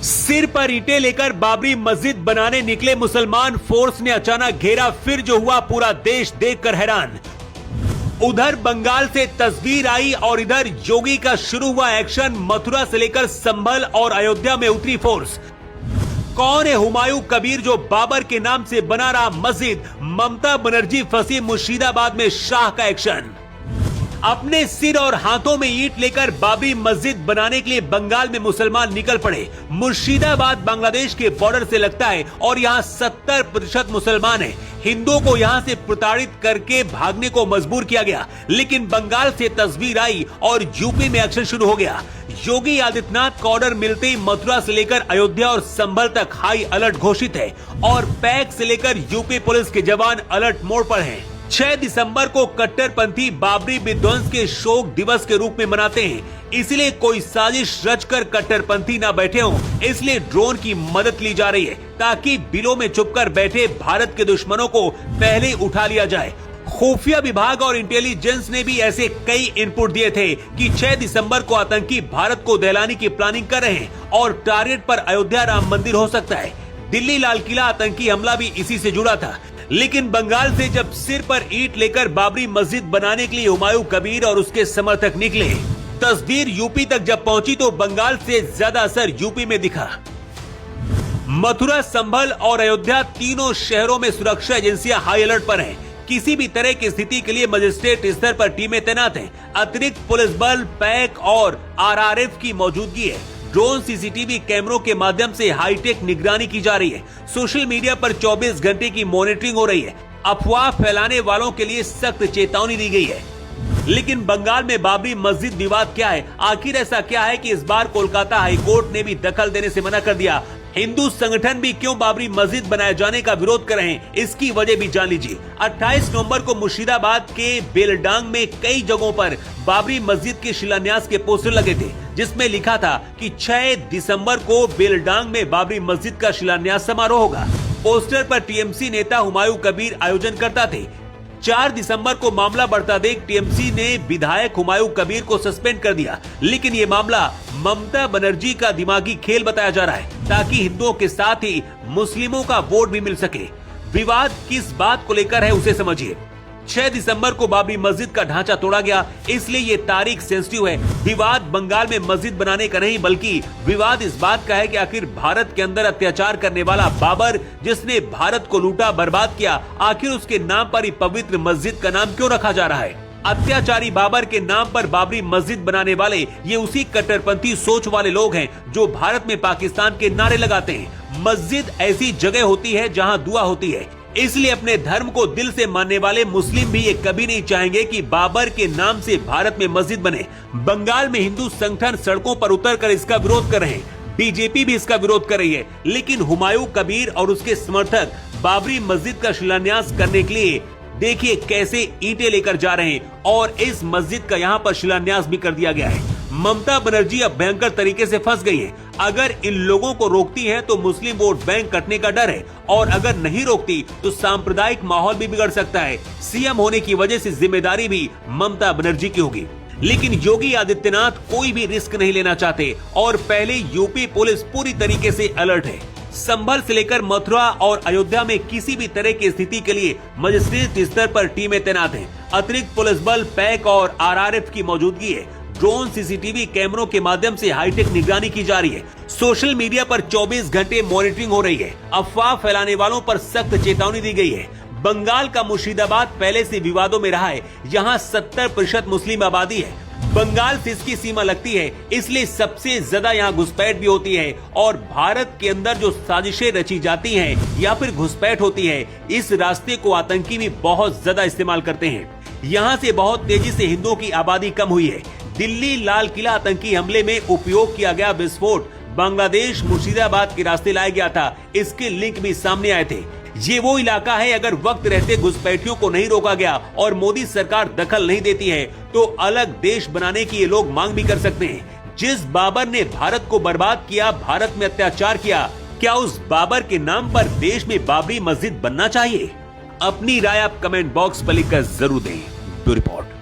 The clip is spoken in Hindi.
सिर पर ईंटें लेकर बाबरी मस्जिद बनाने निकले मुसलमान फोर्स ने अचानक घेरा, फिर जो हुआ पूरा देश देखकर हैरान। उधर बंगाल से तस्वीर आई और इधर योगी का शुरू हुआ एक्शन। मथुरा से लेकर संभल और अयोध्या में उतरी फोर्स। कौन है हुमायूं कबीर जो बाबर के नाम से बना रहा मस्जिद? ममता बनर्जी फंसी मुर्शिदाबाद में, शाह का एक्शन। अपने सिर और हाथों में ईंट लेकर बाबरी मस्जिद बनाने के लिए बंगाल में मुसलमान निकल पड़े। मुर्शिदाबाद बांग्लादेश के बॉर्डर से लगता है और यहाँ 70% मुसलमान हैं। हिंदुओं को यहाँ से प्रताड़ित करके भागने को मजबूर किया गया, लेकिन बंगाल से तस्वीर आई और यूपी में एक्शन शुरू हो गया। योगी आदित्यनाथ का ऑर्डर मिलते ही मथुरा से लेकर अयोध्या और संभल तक हाई अलर्ट घोषित है और पैक से लेकर यूपी पुलिस के जवान अलर्ट मोड पर हैं। 6 दिसंबर को कट्टरपंथी बाबरी विध्वंस के शोक दिवस के रूप में मनाते हैं, इसलिए कोई साजिश रचकर कट्टरपंथी ना बैठे हों, इसलिए ड्रोन की मदद ली जा रही है ताकि बिलों में छुपकर बैठे भारत के दुश्मनों को पहले उठा लिया जाए। खुफिया विभाग और इंटेलिजेंस ने भी ऐसे कई इनपुट दिए थे कि 6 दिसंबर को आतंकी भारत को दहलाने की प्लानिंग कर रहे हैं और टारगेट पर अयोध्या राम मंदिर हो सकता है। दिल्ली लाल किला आतंकी हमला भी इसी से जुड़ा था, लेकिन बंगाल से जब सिर पर ईंट लेकर बाबरी मस्जिद बनाने के लिए हुमायूं कबीर और उसके समर्थक निकले, तस्वीर यूपी तक जब पहुंची तो बंगाल से ज्यादा असर यूपी में दिखा। मथुरा, संभल और अयोध्या तीनों शहरों में सुरक्षा एजेंसियां हाई अलर्ट पर हैं। किसी भी तरह की स्थिति के लिए मजिस्ट्रेट स्तर पर टीमें तैनात हैं। अतिरिक्त पुलिस बल, पैक और आरआरएफ की मौजूदगी है। ड्रोन, सीसीटीवी कैमरों के माध्यम से हाईटेक निगरानी की जा रही है। सोशल मीडिया पर 24 घंटे की मॉनिटरिंग हो रही है। अफवाह फैलाने वालों के लिए सख्त चेतावनी दी गई है। लेकिन बंगाल में बाबरी मस्जिद विवाद क्या है? आखिर ऐसा क्या है कि इस बार कोलकाता हाईकोर्ट ने भी दखल देने से मना कर दिया? हिंदू संगठन भी क्यों बाबरी मस्जिद बनाए जाने का विरोध कर रहे हैं, इसकी वजह भी जान लीजिए। 28 नवंबर को मुर्शिदाबाद के बेलडांग में कई जगहों पर बाबरी मस्जिद के शिलान्यास के पोस्टर लगे थे, जिसमें लिखा था कि 6 दिसंबर को बेलडांग में बाबरी मस्जिद का शिलान्यास समारोह होगा। पोस्टर पर टीएमसी नेता हुमायूं कबीर आयोजन करता थे। 4 दिसंबर को मामला बढ़ता देख टीएमसी ने विधायक हुमायूं कबीर को सस्पेंड कर दिया, लेकिन ये मामला ममता बनर्जी का दिमागी खेल बताया जा रहा है ताकि हिंदुओं के साथ ही मुस्लिमों का वोट भी मिल सके। विवाद किस बात को लेकर है उसे समझिए। 6 दिसंबर को बाबरी मस्जिद का ढांचा तोड़ा गया, इसलिए ये तारीख सेंसिटिव है। विवाद बंगाल में मस्जिद बनाने का नहीं, बल्कि विवाद इस बात का है कि आखिर भारत के अंदर अत्याचार करने वाला बाबर, जिसने भारत को लूटा बर्बाद किया, आखिर उसके नाम पर ही पवित्र मस्जिद का नाम क्यों रखा जा रहा है? अत्याचारी बाबर के नाम पर बाबरी मस्जिद बनाने वाले ये उसी कट्टरपंथी सोच वाले लोग हैं जो भारत में पाकिस्तान के नारे लगाते हैं। मस्जिद ऐसी जगह होती है जहां दुआ होती है, इसलिए अपने धर्म को दिल से मानने वाले मुस्लिम भी ये कभी नहीं चाहेंगे कि बाबर के नाम से भारत में मस्जिद बने। बंगाल में हिंदू संगठन सड़कों पर उतरकर इसका विरोध कर रहे हैं। बीजेपी भी इसका विरोध कर रही है, लेकिन हुमायूं कबीर और उसके समर्थक बाबरी मस्जिद का शिलान्यास करने के लिए देखिए कैसे ईंटें लेकर जा रहे हैं और इस मस्जिद का यहाँ पर शिलान्यास भी कर दिया गया है। ममता बनर्जी अब भयंकर तरीके से फंस गई है। अगर इन लोगों को रोकती है तो मुस्लिम वोट बैंक कटने का डर है, और अगर नहीं रोकती तो सांप्रदायिक माहौल भी बिगड़ सकता है। सीएम होने की वजह से जिम्मेदारी भी ममता बनर्जी की होगी, लेकिन योगी आदित्यनाथ कोई भी रिस्क नहीं लेना चाहते और पहले यूपी पुलिस पूरी तरीके से अलर्ट है। संभल से लेकर मथुरा और अयोध्या में किसी भी तरह की स्थिति के लिए मजिस्ट्रेट स्तर पर टीमें तैनात हैं। अतिरिक्त पुलिस बल, पैक और आरआरएफ की मौजूदगी है। ड्रोन, सीसीटीवी कैमरों के माध्यम से हाईटेक निगरानी की जा रही है। सोशल मीडिया पर 24 घंटे मॉनिटरिंग हो रही है। अफवाह फैलाने वालों पर सख्त चेतावनी दी गई है। बंगाल का मुर्शिदाबाद पहले से विवादों में रहा है। यहाँ 70% मुस्लिम आबादी है। बंगाल से इसकी सीमा लगती है, इसलिए सबसे ज्यादा यहाँ घुसपैठ भी होती है और भारत के अंदर जो साजिशें रची जाती हैं या फिर घुसपैठ होती है, इस रास्ते को आतंकी भी बहुत ज्यादा इस्तेमाल करते हैं। यहाँ से बहुत तेजी से हिंदुओं की आबादी कम हुई है। दिल्ली लाल किला आतंकी हमले में उपयोग किया गया विस्फोट बांग्लादेश मुर्शिदाबाद के रास्ते लाया गया था। इसके लिंक भी सामने आए थे। ये वो इलाका है, अगर वक्त रहते घुसपैठियों को नहीं रोका गया और मोदी सरकार दखल नहीं देती है तो अलग देश बनाने की ये लोग मांग भी कर सकते हैं। जिस बाबर ने भारत को बर्बाद किया, भारत में अत्याचार किया, क्या उस बाबर के नाम पर देश में बाबरी मस्जिद बनना चाहिए? अपनी राय आप कमेंट बॉक्स पर लिखकर जरूर दें। Bureau report.